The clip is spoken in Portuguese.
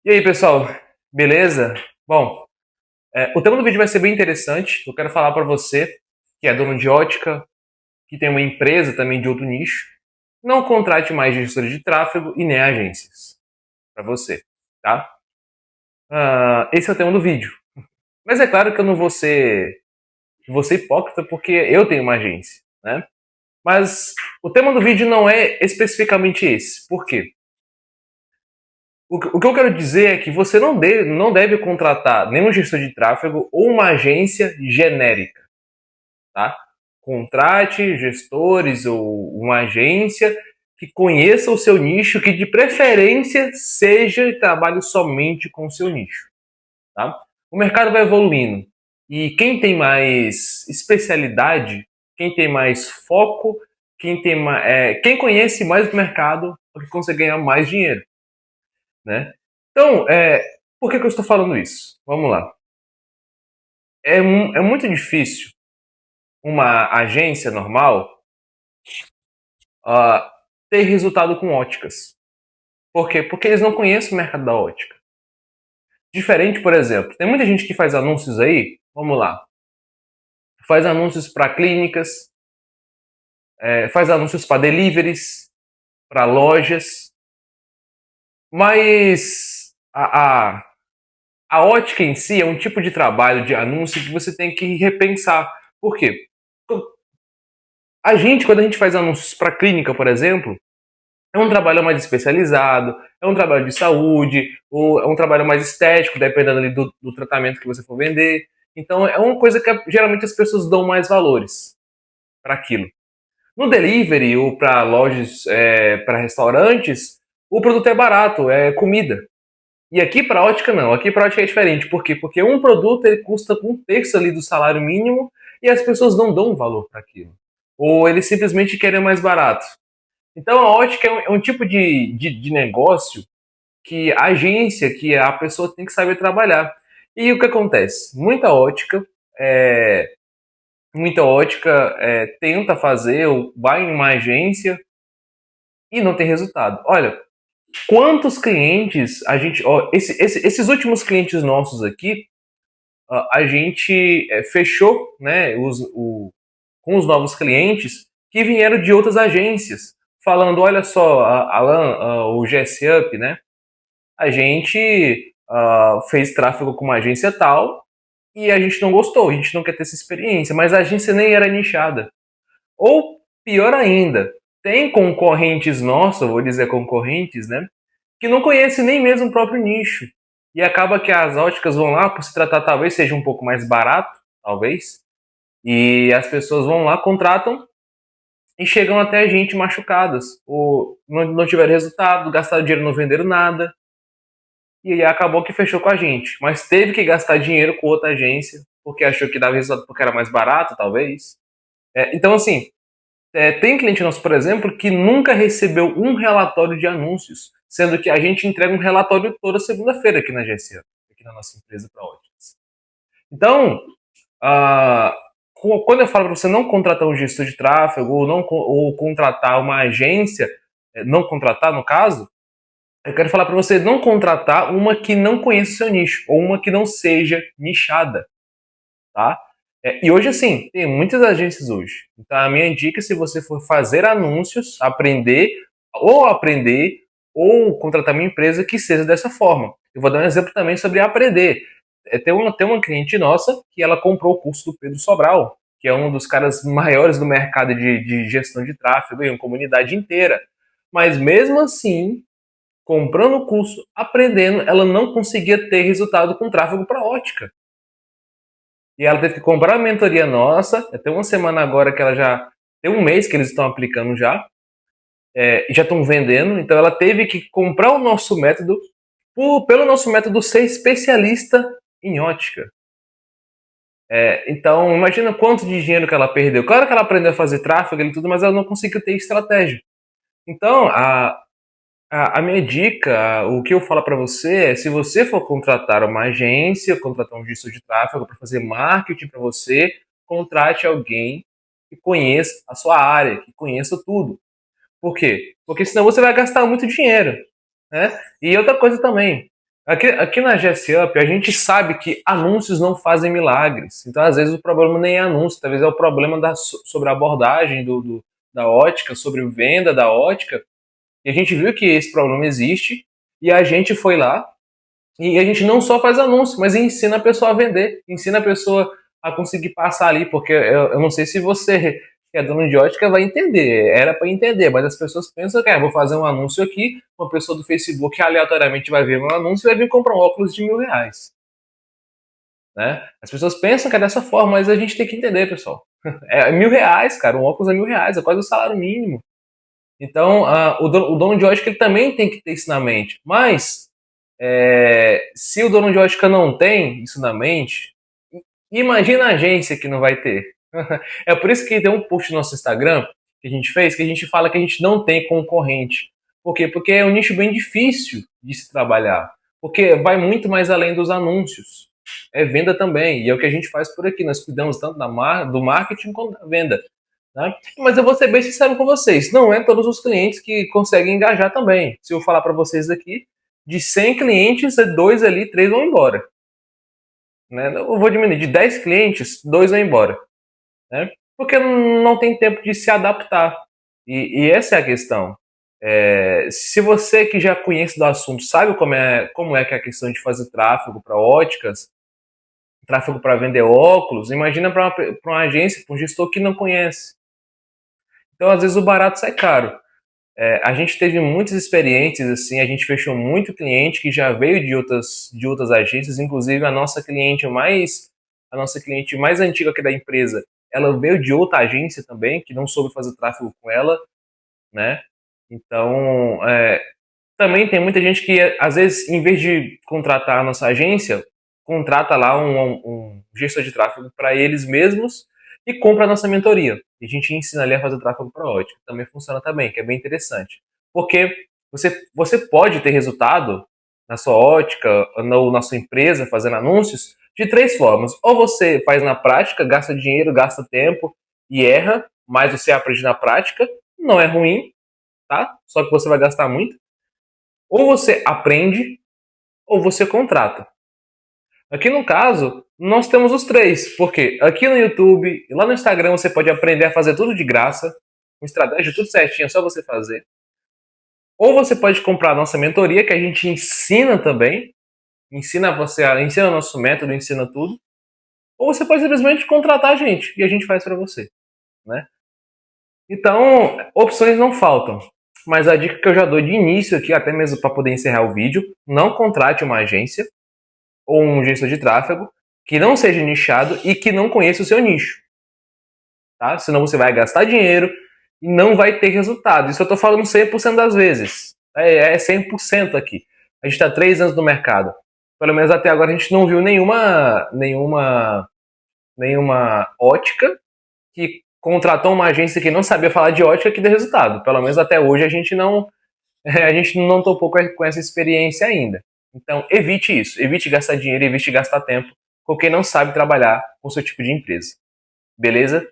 E aí, pessoal, beleza? Bom, o tema do vídeo vai ser bem interessante. Eu quero falar para você que é dono de ótica, que tem uma empresa também de outro nicho. Não contrate mais gestores de tráfego e nem agências para você, tá? Esse é o tema do vídeo. Mas é claro que eu não vou ser hipócrita porque eu tenho uma agência, né? Mas o tema do vídeo não é especificamente esse. Por quê? O que eu quero dizer é que você não deve contratar nenhum gestor de tráfego ou uma agência genérica, tá? Contrate gestores ou uma agência que conheça o seu nicho, que de preferência seja e trabalhe somente com o seu nicho, tá? O mercado vai evoluindo e quem tem mais especialidade, quem tem mais foco, quem conhece mais do mercado, é que consegue ganhar mais dinheiro, né? Então, por que eu estou falando isso? Vamos lá. É muito difícil uma agência normal ah, ter resultado com óticas. Por quê? Porque eles não conhecem o mercado da ótica. Diferente, por exemplo, tem muita gente que faz anúncios aí, vamos lá, faz anúncios para clínicas, faz anúncios para deliveries, para lojas, mas a ótica em si é um tipo de trabalho de anúncio que você tem que repensar. Por quê? Quando a gente faz anúncios para clínica, por exemplo, é um trabalho mais especializado, é um trabalho de saúde, ou é um trabalho mais estético, dependendo ali do tratamento que você for vender. Então é uma coisa que geralmente as pessoas dão mais valores para aquilo. No delivery ou para lojas, para restaurantes, o produto é barato, é comida. E aqui para ótica não, aqui para ótica é diferente. Por quê? Porque um produto ele custa um terço ali do salário mínimo e as pessoas não dão valor para aquilo. Ou eles simplesmente querem mais barato. Então a ótica é um tipo de negócio que a agência, que a pessoa tem que saber trabalhar. E o que acontece? É, muita ótica tenta fazer, ou vai em uma agência e não tem resultado. Olha, quantos clientes a gente. Ó, esses últimos clientes nossos aqui, a gente fechou, né, com os novos clientes que vieram de outras agências, falando: olha só, Alan, o GS Up, né? A gente fez tráfego com uma agência tal e a gente não gostou, a gente não quer ter essa experiência, mas a agência nem era nichada. Ou pior ainda, tem concorrentes nossos, vou dizer concorrentes, né? Que não conhecem nem mesmo o próprio nicho. E acaba que as óticas vão lá, por se tratar talvez seja um pouco mais barato, talvez, e as pessoas vão lá, contratam e chegam até a gente machucadas, ou não tiveram resultado, gastaram dinheiro, não venderam nada, e aí acabou que fechou com a gente. Mas teve que gastar dinheiro com outra agência, porque achou que dava resultado porque era mais barato, talvez. Então, assim, tem cliente nosso, por exemplo, que nunca recebeu um relatório de anúncios, sendo que a gente entrega um relatório toda segunda-feira aqui na GSA, aqui na nossa empresa para óticas. Então, ah, quando eu falo para você não contratar um gestor de tráfego ou contratar uma agência, não contratar no caso, eu quero falar para você não contratar uma que não conheça o seu nicho ou uma que não seja nichada, tá? E hoje, assim, tem muitas agências hoje. Então, a minha dica, se você for fazer anúncios, aprender, ou contratar uma empresa que seja dessa forma. Eu vou dar um exemplo também sobre aprender. Tem uma cliente nossa que ela comprou o curso do Pedro Sobral, que é um dos caras maiores do mercado de gestão de tráfego em uma comunidade inteira. Mas mesmo assim, comprando o curso, aprendendo, ela não conseguia ter resultado com tráfego para ótica. E ela teve que comprar a mentoria nossa. Tem uma semana agora que ela já. Tem um mês que eles estão aplicando já. E já estão vendendo. Então ela teve que comprar o nosso método. Pelo nosso método ser especialista em ótica. Então imagina quanto de dinheiro que ela perdeu. Claro que ela aprendeu a fazer tráfego e tudo, mas ela não conseguiu ter estratégia. Então a minha dica, o que eu falo para você é: se você for contratar uma agência, contratar um gestor de tráfego para fazer marketing para você, contrate alguém que conheça a sua área, que conheça tudo. Por quê? Porque senão você vai gastar muito dinheiro, né? E outra coisa também, Aqui na GS Up, a gente sabe que anúncios não fazem milagres. Então, às vezes, o problema nem é anúncio, talvez é o problema sobre a abordagem da ótica, sobre venda da ótica. E a gente viu que esse problema existe e a gente foi lá e a gente não só faz anúncio, mas ensina a pessoa a vender, ensina a pessoa a conseguir passar ali, porque eu não sei se você que é dono de ótica vai entender, era para entender, mas as pessoas pensam que vou fazer um anúncio aqui, uma pessoa do Facebook aleatoriamente vai ver meu anúncio e vai vir comprar um óculos de R$ 1.000. Né? As pessoas pensam que é dessa forma, mas a gente tem que entender, pessoal. É R$ 1.000, cara, um óculos é R$ 1.000, é quase o salário mínimo. Então, o dono de ótica ele também tem que ter isso na mente. Mas, se o dono de ótica não tem isso na mente, imagina a agência que não vai ter. É por isso que tem um post no nosso Instagram que a gente fez, que a gente fala que a gente não tem concorrente. Por quê? Porque é um nicho bem difícil de se trabalhar. Porque vai muito mais além dos anúncios. É venda também. E é o que a gente faz por aqui. Nós cuidamos tanto do marketing quanto da venda. Né? Mas eu vou ser bem sincero com vocês. Não é todos os clientes que conseguem engajar também. Se eu falar para vocês aqui, de 100 clientes, 2 ali, 3 vão embora. Né? Eu vou diminuir. De 10 clientes, 2 vão embora. Né? Porque não tem tempo de se adaptar. E essa é a questão. Se você que já conhece do assunto sabe como é que é a questão de fazer tráfego para óticas, tráfego para vender óculos, imagina para uma agência, para um gestor que não conhece. Então, às vezes, o barato sai caro. A gente teve muitas experiências, assim, a gente fechou muito cliente que já veio de outras agências, inclusive a nossa cliente mais antiga aqui da empresa, ela veio de outra agência também, que não soube fazer tráfego com ela, né? Então, também tem muita gente que, às vezes, em vez de contratar a nossa agência, contrata lá um gestor de tráfego para eles mesmos e compra a nossa mentoria. E a gente ensina ali a fazer tráfego para ótica. Também funciona também, que é bem interessante. Porque você pode ter resultado na sua ótica ou na sua empresa fazendo anúncios de 3 formas. Ou você faz na prática, gasta dinheiro, gasta tempo e erra, mas você aprende na prática. Não é ruim, tá? Só que você vai gastar muito. Ou você aprende, ou você contrata. Aqui no caso, nós temos os três, porque aqui no YouTube e lá no Instagram você pode aprender a fazer tudo de graça, com estratégia tudo certinho, é só você fazer. Ou você pode comprar a nossa mentoria, que a gente ensina também, ensina o nosso método, ensina tudo. Ou você pode simplesmente contratar a gente e a gente faz para você, né? Então, opções não faltam. Mas a dica que eu já dou de início aqui, até mesmo para poder encerrar o vídeo, não contrate uma agência ou um gestor de tráfego que não seja nichado e que não conheça o seu nicho, tá? Senão você vai gastar dinheiro e não vai ter resultado. Isso eu estou falando 100% das vezes. É 100% aqui. A gente está 3 anos no mercado. Pelo menos até agora a gente não viu nenhuma ótica que contratou uma agência que não sabia falar de ótica que dê resultado. Pelo menos até hoje a gente não a gente não topou com essa experiência ainda. Então, evite isso. Evite gastar dinheiro, evite gastar tempo com quem não sabe trabalhar com o seu tipo de empresa. Beleza?